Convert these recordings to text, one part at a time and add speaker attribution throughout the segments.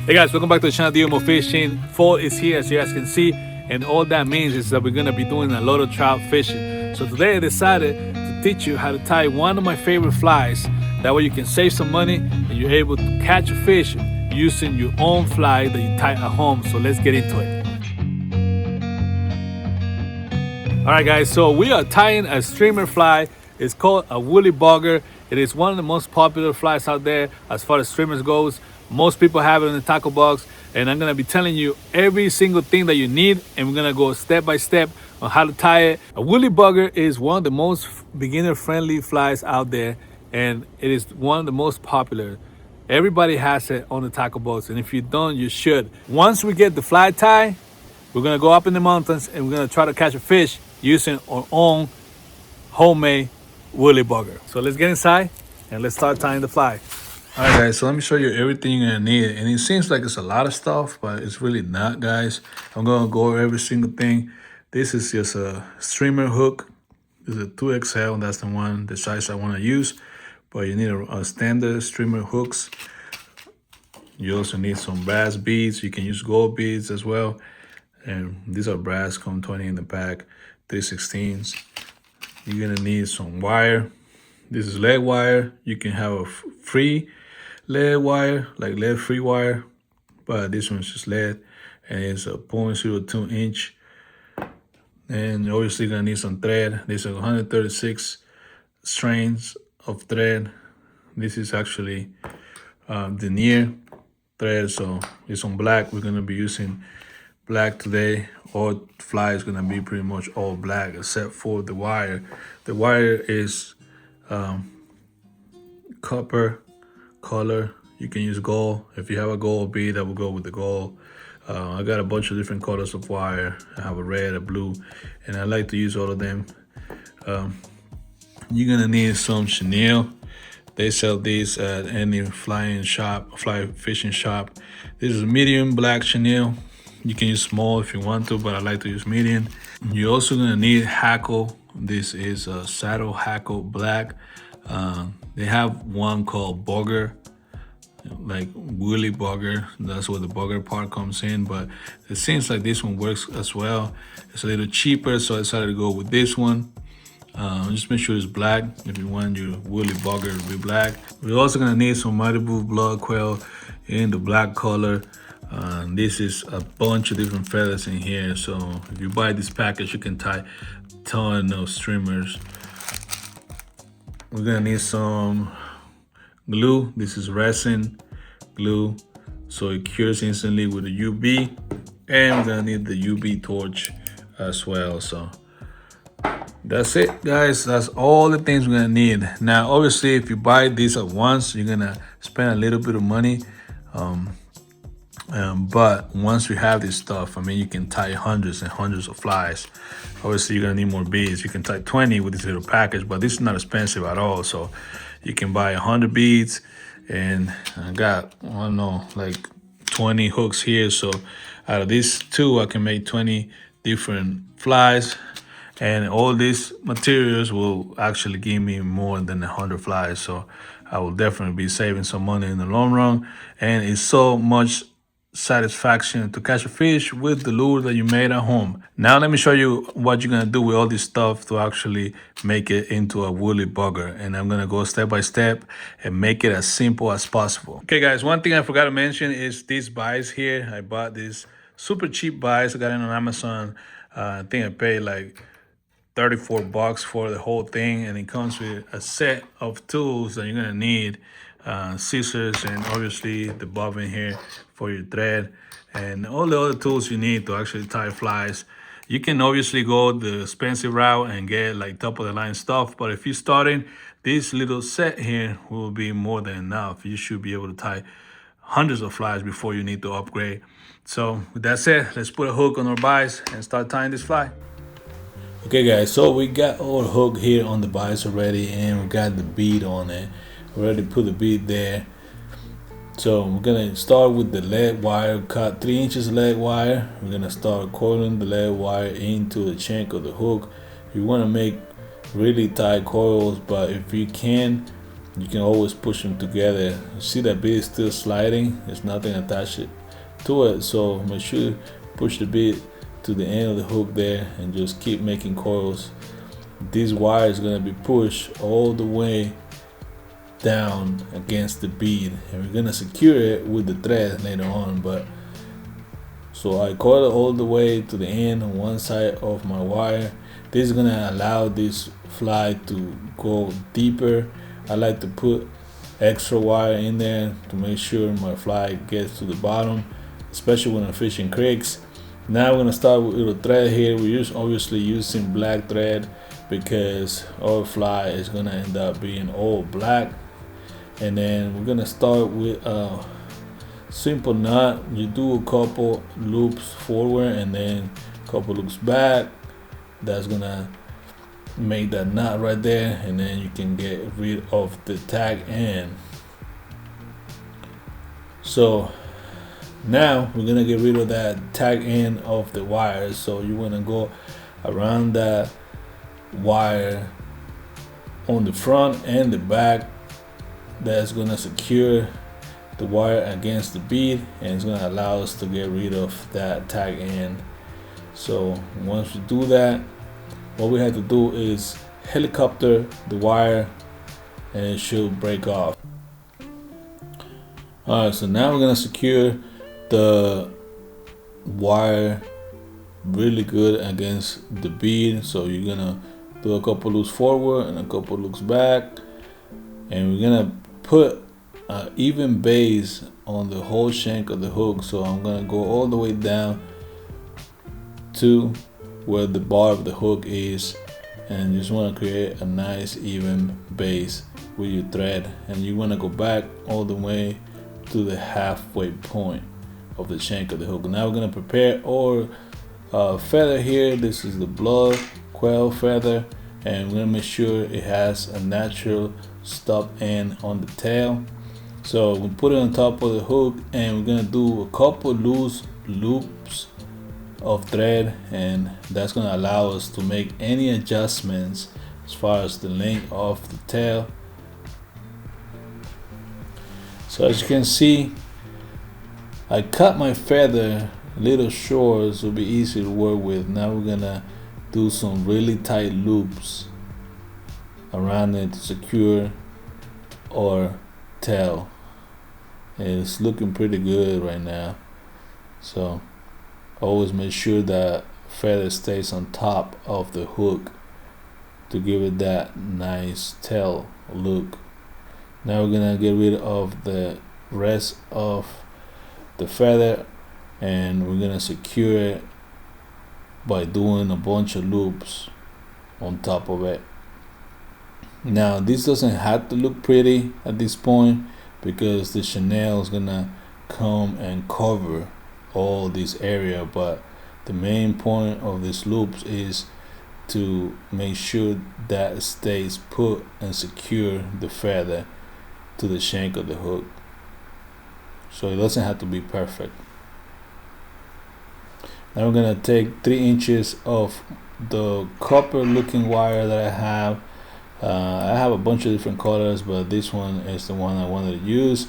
Speaker 1: Hey guys, welcome back to the channel DMO Fishing. Fall is here, as you guys can see, and all that means is that we're gonna be doing a lot of trout fishing. So today I decided to teach you how to tie one of my favorite flies. That way you can save some money and you're able to catch a fish using your own fly that you tie at home. So let's get into it. Alright guys, so we are tying a streamer fly. It's called a woolly bugger. It is one of the most popular flies out there as far as streamers goes. Most people have it in the tackle box, and I'm gonna be telling you every single thing that you need, and we're gonna go step by step on how to tie it. A woolly bugger is one of the most beginner-friendly flies out there, and it is one of the most popular. Everybody has it on the tackle box, and if you don't, you should. Once we get the fly tie, we're gonna go up in the mountains and we're gonna try to catch a fish using our own homemade woolly bugger. So let's get inside and let's start tying the fly. All right, guys, so let me show you everything you're gonna need. And it seems like it's a lot of stuff, but it's really not, guys. I'm gonna go over every single thing. This is just a streamer hook. This is a 2XL, that's the size I wanna use. But you need a standard streamer hooks. You also need some brass beads. You can use gold beads as well. And these are brass, come 20 in the pack, 3/16. You're gonna need some wire. This is lead wire. You can have a free lead wire, like lead free wire, but this one's just lead, and it's a 0.02 inch. And you're obviously gonna need some thread. There's 136 strands of thread. This is actually denier thread, so it's on black. We're gonna be using black today. All fly is gonna be pretty much all black except for the wire. The wire is copper color. You can use gold. If you have a gold bead, that will go with the gold. I got a bunch of different colors of wire. I have a red, a blue, and I like to use all of them. You're gonna need some chenille. They sell these at any fly fishing shop. This is medium black chenille. You can use small if you want to, but I like to use medium. You're also gonna need hackle. This is a saddle hackle black. They have one called bugger, like woolly bugger. That's where the bugger part comes in, but it seems like this one works as well. It's a little cheaper, so I decided to go with this one. Just make sure it's black. If you want your woolly bugger to be black. We're also gonna need some Malibu blood quail in the black color. This is a bunch of different feathers in here, so if you buy this package, you can tie a ton of streamers. We're gonna need some glue. This is resin glue, so it cures instantly with a UV. And we're gonna need the UV torch as well. So that's it, guys. That's all the things we're gonna need. Now, obviously, if you buy these at once, you're gonna spend a little bit of money. But once you have this stuff, I mean, you can tie hundreds and hundreds of flies. Obviously, you're gonna need more beads. You can tie 20 with this little package, but this is not expensive at all. So you can buy 100 beads, and I got, I don't know, like 20 hooks here. So out of these two, I can make 20 different flies. And all these materials will actually give me more than 100 flies. So I will definitely be saving some money in the long run. And it's so much satisfaction to catch a fish with the lure that you made at home. Now let me show you what you're gonna do with all this stuff to actually make it into a woolly bugger. And I'm gonna go step by step and make it as simple as possible. Okay guys, one thing I forgot to mention is these buys here. I bought these super cheap buys. I got it on Amazon. I think I paid like 34 bucks for the whole thing, and it comes with a set of tools that you're gonna need. Scissors, and obviously the bobbin here for your thread, and all the other tools you need to actually tie flies. You can obviously go the expensive route and get like top of the line stuff, but if you're starting, this little set here will be more than enough. You should be able to tie hundreds of flies before you need to upgrade. So with that said, let's put a hook on our buys and start tying this fly. Okay guys, so we got our hook here on the bias already, and we got the bead on it. We already put the bead there. So we're gonna start with the lead wire. Cut 3 inches lead wire. We're gonna start coiling the lead wire into the shank of the hook. You wanna make really tight coils, but if you can you can always push them together. You see that bead is still sliding, there's nothing attached to it, so make sure you push the bead to the end of the hook there and just keep making coils. This wire is going to be pushed all the way down against the bead, and we're going to secure it with the thread later on. But so I coil it all the way to the end on one side of my wire. This is going to allow this fly to go deeper. I like to put extra wire in there to make sure my fly gets to the bottom, especially when I'm fishing creeks. Now we're going to start with a little thread here. We're obviously using black thread because our fly is going to end up being all black. And then we're going to start with a simple knot. You do a couple loops forward and then a couple loops back. That's going to make that knot right there, and then you can get rid of the tag end. So now we're gonna get rid of that tag end of the wire. So you want to go around that wire on the front and the back. That's gonna secure the wire against the bead, and it's gonna allow us to get rid of that tag end. So once we do that, what we have to do is helicopter the wire and it should break off. Alright, so now we're gonna secure the wire really good against the bead. So you're gonna do a couple loops forward and a couple loops back, and we're gonna put an even base on the whole shank of the hook. So I'm gonna go all the way down to where the bar of the hook is, and you just want to create a nice even base with your thread, and you want to go back all the way to the halfway point of the shank of the hook. Now we're going to prepare our feather here. This is the blood quail feather, and we're going to make sure it has a natural stop end on the tail. So we put it on top of the hook, and we're going to do a couple loose loops of thread, and that's going to allow us to make any adjustments as far as the length of the tail. So as you can see, I cut my feather a little short so it'll be easy to work with. Now we're gonna do some really tight loops around it to secure our tail. It's looking pretty good right now, so always make sure that feather stays on top of the hook to give it that nice tail look. Now we're gonna get rid of the rest of the feather, and we're gonna secure it by doing a bunch of loops on top of it. Now this doesn't have to look pretty at this point because the chenille is gonna come and cover all this area, but the main point of these loops is to make sure that it stays put and secure the feather to the shank of the hook, so it doesn't have to be perfect. Now we're gonna take 3 inches of the copper looking wire that I have. I have a bunch of different colors, but this one is the one I wanted to use.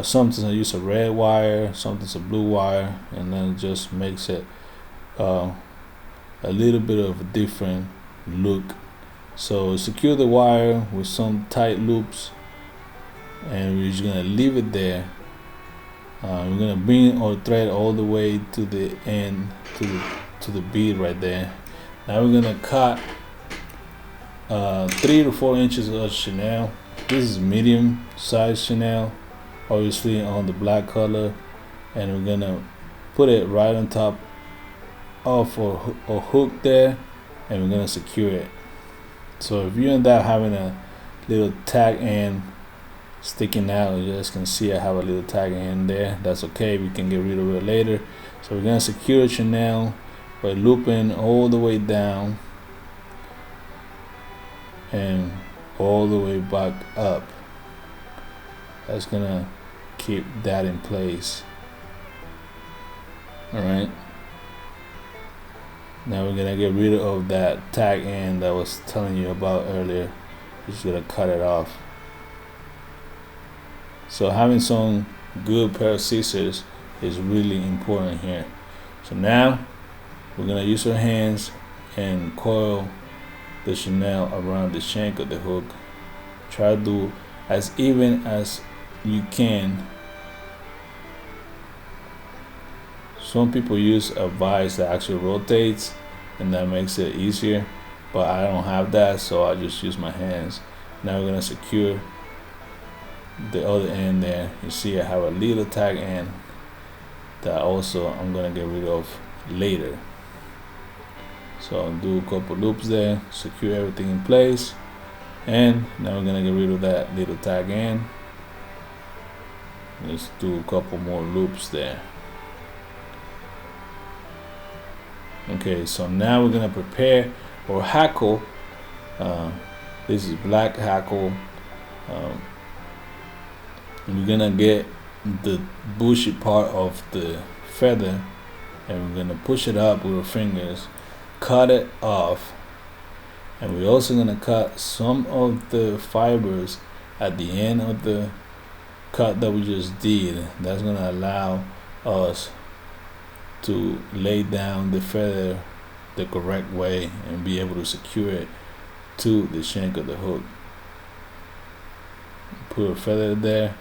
Speaker 1: Sometimes I use a red wire, sometimes a blue wire, and then it just makes it a little bit of a different look. So secure the wire with some tight loops, and we're just gonna leave it there. We're gonna bring our thread all the way to the end, to the bead right there. Now we're gonna cut 3 to 4 inches of chenille. This is medium size chenille, obviously on the black color, and we're gonna put it right on top of our hook there, and we're gonna secure it. So if you end up having a little tag end sticking out, you guys can see I have a little tag end there. That's okay, we can get rid of it later. So we're gonna secure the chenille by looping all the way down and all the way back up. That's gonna keep that in place. Alright, now we're gonna get rid of that tag end that I was telling you about earlier. Just gonna cut it off. So having some good pair of scissors is really important here. So now we're gonna use our hands and coil the chenille around the shank of the hook. Try to do as even as you can. Some people use a vise that actually rotates and that makes it easier, but I don't have that, so I just use my hands. Now we're gonna secure the other end there. You see I have a little tag end that also I'm gonna get rid of later. So I'll do a couple loops there, secure everything in place, and now we're gonna get rid of that little tag end. Let's do a couple more loops there. Okay, so now we're gonna prepare our hackle. This is black hackle. We're gonna get the bushy part of the feather and we're gonna push it up with our fingers, cut it off, and we're also gonna cut some of the fibers at the end of the cut that we just did. That's gonna allow us to lay down the feather the correct way and be able to secure it to the shank of the hook. Put a feather there,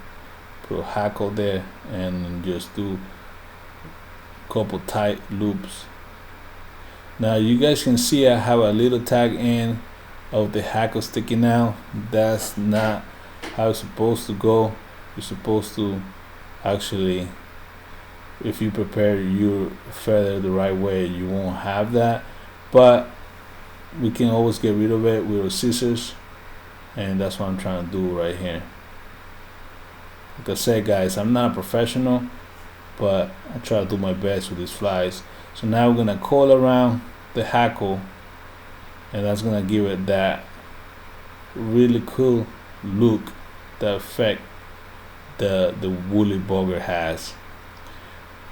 Speaker 1: put a hackle there, and just do a couple tight loops. Now you guys can see I have a little tag end of the hackle sticking out. That's not how it's supposed to go. You're supposed to actually, if you prepare your feather the right way, you won't have that, but we can always get rid of it with our scissors, and that's what I'm trying to do right here. Like I said, guys, I'm not a professional, but I try to do my best with these flies. So now we're gonna coil around the hackle, and that's gonna give it that really cool look, the effect the woolly bugger has.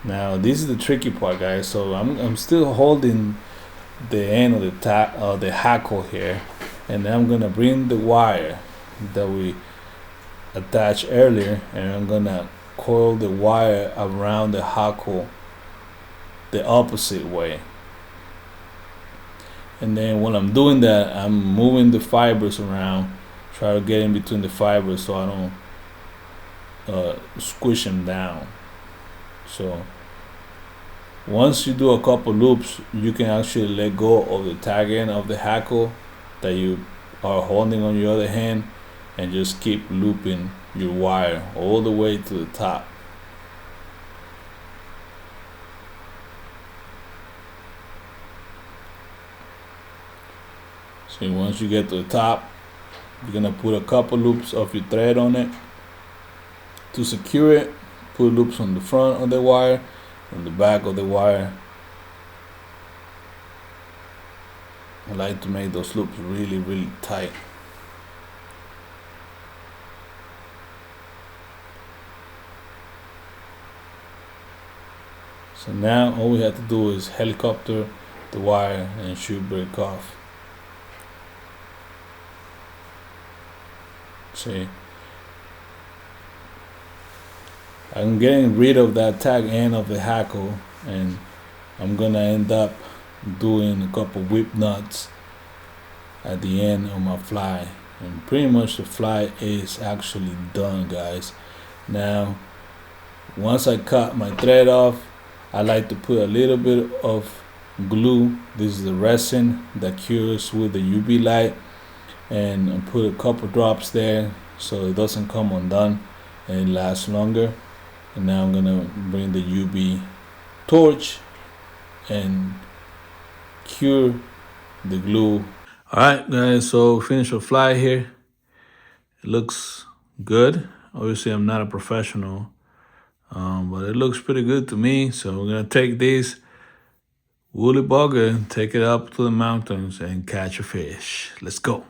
Speaker 1: Now this is the tricky part, guys. So I'm still holding the end of the hackle here, and then I'm gonna bring the wire that we attached earlier, and I'm gonna coil the wire around the hackle the opposite way. And then when I'm doing that, I'm moving the fibers around, try to get in between the fibers so I don't squish them down. So once you do a couple loops, you can actually let go of the tag end of the hackle that you are holding on your other hand, and just keep looping your wire all the way to the top. So once you get to the top, you're gonna put a couple loops of your thread on it to secure it. Put loops on the front of the wire, on the back of the wire. I like to make those loops really, really tight. So now all we have to do is helicopter the wire and it should break off. See, I'm getting rid of that tag end of the hackle, and I'm gonna end up doing a couple whip knots at the end of my fly, and pretty much the fly is actually done, guys. Now once I cut my thread off, I like to put a little bit of glue. This is the resin that cures with the UV light, and put a couple drops there so it doesn't come undone and it lasts longer. And now I'm gonna bring the UV torch and cure the glue. Alright guys, so finish our fly here. It looks good. Obviously I'm not a professional, but it looks pretty good to me. So we're gonna take this woolly bugger, take it up to the mountains and catch a fish. Let's go.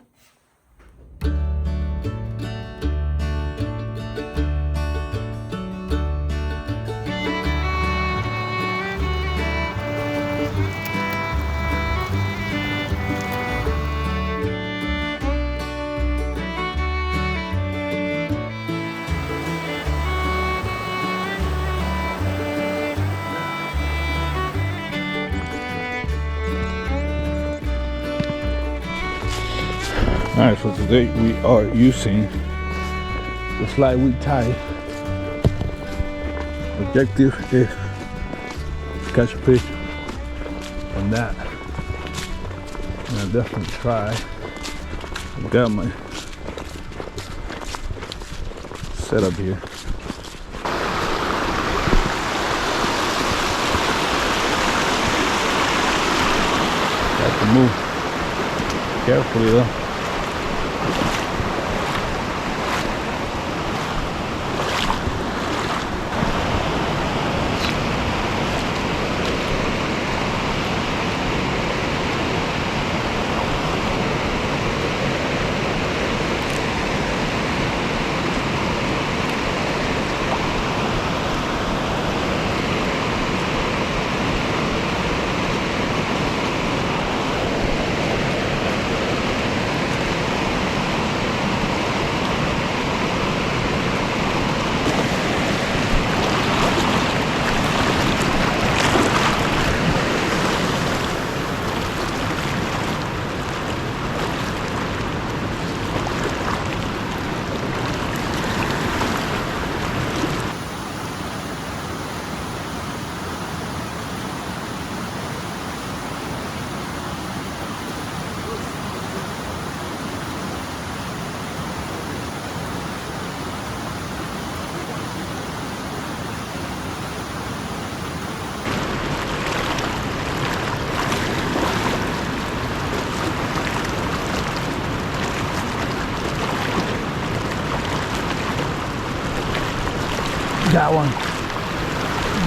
Speaker 1: Alright, so today we are using the fly we tie. Objective is to catch a fish on that. And I'll definitely try. I got my setup here. Got to move carefully though.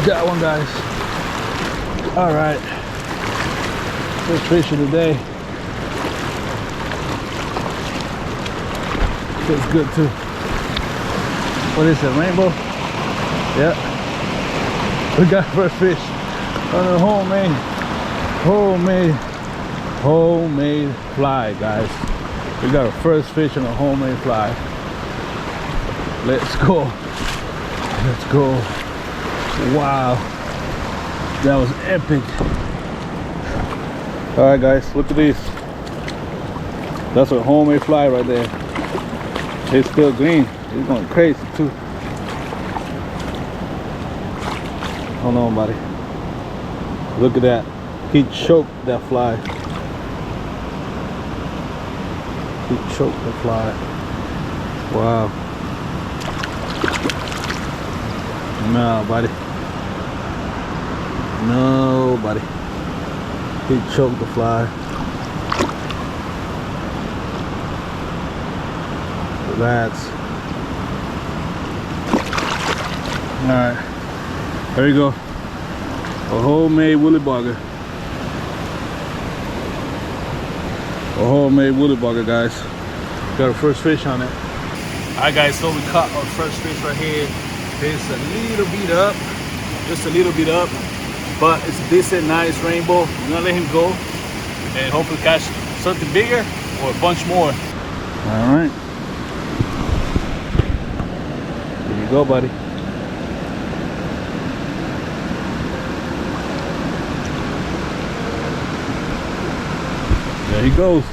Speaker 1: Got one guys. All right, first fish of the day. Feels good too. What is it, rainbow? Yeah, we got first fish on a homemade fly, guys. We got our first fish on a homemade fly. Let's go. Let's go. Wow, that was epic. All right guys, look at this. That's a homemade fly right there. It's still green. It's going crazy too. Hold on, buddy. Look at that. He choked that fly. He choked the fly. Wow. No, buddy. No, buddy. He choked the fly. That's all right. There you go. A homemade woolly bugger. A homemade woolly bugger, guys. Got our first fish on it. All right, guys. So we caught our first fish right here. It's a little bit up, just a little bit up, but it's a decent, nice rainbow. We're gonna let him go and hopefully catch something bigger or a bunch more. All right, here you go, buddy. There he goes.